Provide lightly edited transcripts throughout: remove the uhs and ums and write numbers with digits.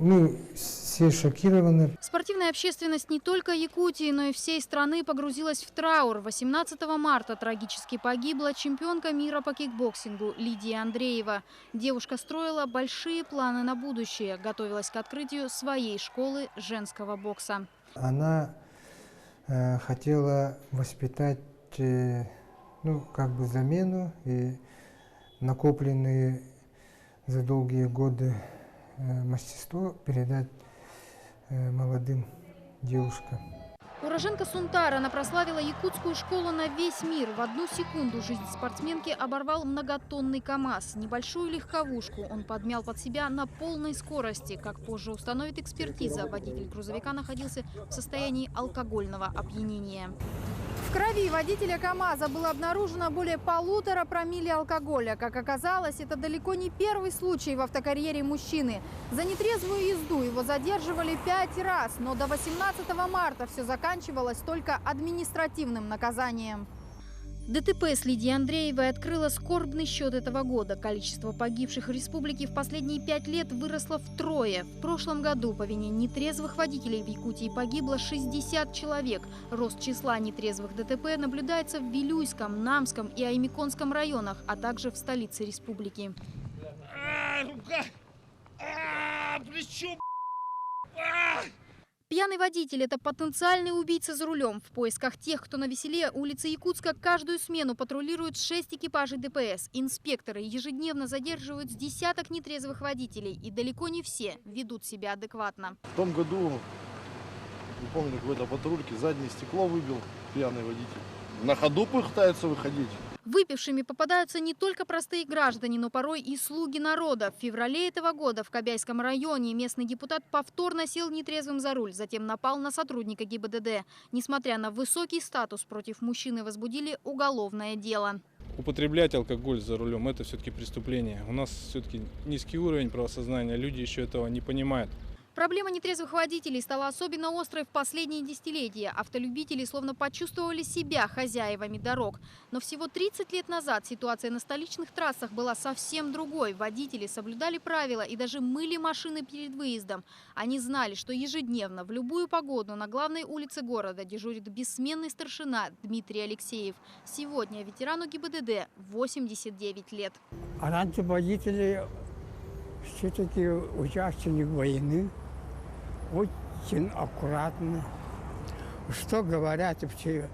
Мы все шокированы. Спортивная общественность не только Якутии, но и всей страны погрузилась в траур. 18 марта трагически погибла чемпионка мира по кикбоксингу Лидия Андреева. Девушка строила большие планы на будущее, готовилась к открытию своей школы женского бокса. Она хотела воспитать замену и накопленные за долгие годы мастерство передать молодым девушкам. Уроженка Сунтара, она прославила якутскую школу на весь мир. В одну секунду жизнь спортсменки оборвал многотонный КАМАЗ. Небольшую легковушку он подмял под себя на полной скорости. Как позже установит экспертиза, водитель грузовика находился в состоянии алкогольного опьянения. В крови водителя КАМАЗа было обнаружено более 1,5 промилле алкоголя. Как оказалось, это далеко не первый случай в автокарьере мужчины. За нетрезвую езду его задерживали 5 раз, но до 18 марта все заканчивалось только административным наказанием. ДТП с Лидией Андреевой открыло скорбный счет этого года. Количество погибших в республике в последние 5 лет выросло втрое. В прошлом году по вине нетрезвых водителей в Якутии погибло 60 человек. Рост числа нетрезвых ДТП наблюдается в Вилюйском, Намском и Аймиконском районах, а также в столице республики. Пьяный водитель – это потенциальный убийца за рулем. В поисках тех, кто навеселе, улицы Якутска каждую смену патрулируют 6 экипажей ДПС. Инспекторы ежедневно задерживают с десяток нетрезвых водителей. И далеко не все ведут себя адекватно. В том году, не помню, какой-то патрульке заднее стекло выбил пьяный водитель. На ходу пытаются выходить. Выпившими попадаются не только простые граждане, но порой и слуги народа. В феврале этого года в Кобяйском районе местный депутат повторно сел нетрезвым за руль, затем напал на сотрудника ГИБДД. Несмотря на высокий статус, против мужчины возбудили уголовное дело. Употреблять алкоголь за рулем – это все-таки преступление. У нас все-таки низкий уровень правосознания, люди еще этого не понимают. Проблема нетрезвых водителей стала особенно острой в последние десятилетия. Автолюбители словно почувствовали себя хозяевами дорог. Но всего 30 лет назад ситуация на столичных трассах была совсем другой. Водители соблюдали правила и даже мыли машины перед выездом. Они знали, что ежедневно в любую погоду на главной улице города дежурит бессменный старшина Дмитрий Алексеев. Сегодня ветерану ГИБДД 89 лет. А раньше водители все-таки участник войны. Очень аккуратно. Что говорят, все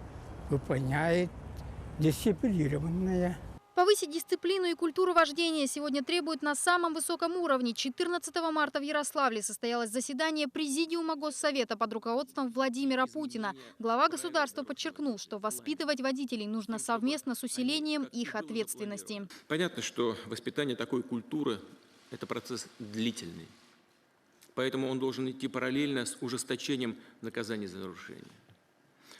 выполняет, дисциплинированная. Повысить дисциплину и культуру вождения сегодня требуют на самом высоком уровне. 14 марта в Ярославле состоялось заседание Президиума Госсовета под руководством Владимира Путина. Глава государства подчеркнул, что воспитывать водителей нужно совместно с усилением их ответственности. Понятно, что воспитание такой культуры – это процесс длительный. Поэтому он должен идти параллельно с ужесточением наказаний за нарушение.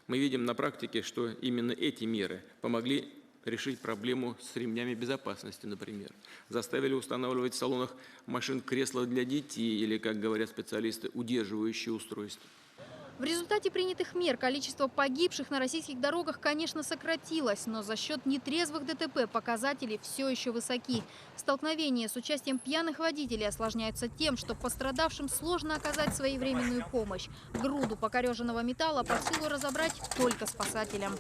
Мы видим на практике, что именно эти меры помогли решить проблему с ремнями безопасности, например. Заставили устанавливать в салонах машин кресла для детей или, как говорят специалисты, удерживающие устройства. В результате принятых мер количество погибших на российских дорогах, конечно, сократилось, но за счет нетрезвых ДТП показатели все еще высоки. Столкновения с участием пьяных водителей осложняются тем, что пострадавшим сложно оказать своевременную помощь. Груду покореженного металла под силу разобрать только спасателям.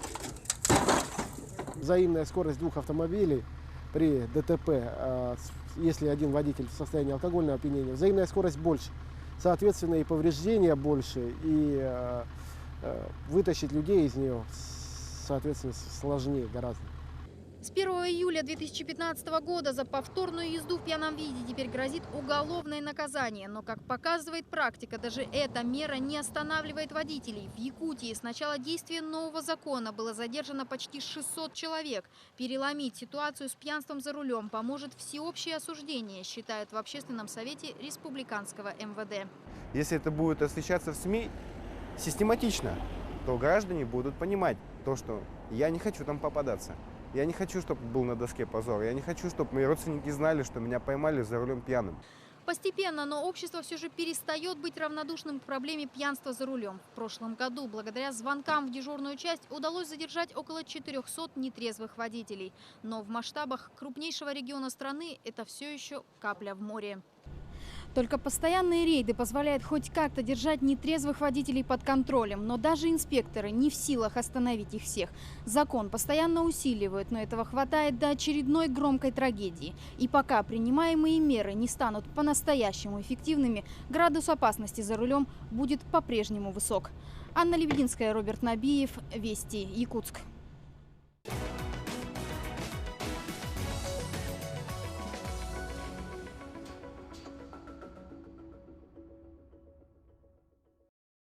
Взаимная скорость двух автомобилей при ДТП, если один водитель в состоянии алкогольного опьянения, взаимная скорость больше. Соответственно, и повреждения больше, и вытащить людей из нее, соответственно, сложнее гораздо. С 1 июля 2015 года за повторную езду в пьяном виде теперь грозит уголовное наказание. Но, как показывает практика, даже эта мера не останавливает водителей. В Якутии с начала действия нового закона было задержано почти 600 человек. Переломить ситуацию с пьянством за рулем поможет всеобщее осуждение, считают в Общественном совете республиканского МВД. Если это будет освещаться в СМИ систематично, то граждане будут понимать то, что я не хочу там попадаться. Я не хочу, чтобы был на доске позор. Я не хочу, чтобы мои родственники знали, что меня поймали за рулем пьяным. Постепенно, но общество все же перестает быть равнодушным к проблеме пьянства за рулем. В прошлом году, благодаря звонкам в дежурную часть, удалось задержать около 400 нетрезвых водителей. Но в масштабах крупнейшего региона страны это все еще капля в море. Только постоянные рейды позволяют хоть как-то держать нетрезвых водителей под контролем. Но даже инспекторы не в силах остановить их всех. Закон постоянно усиливают, но этого хватает до очередной громкой трагедии. И пока принимаемые меры не станут по-настоящему эффективными, градус опасности за рулем будет по-прежнему высок. Анна Лебединская, Роберт Набиев, Вести, Якутск.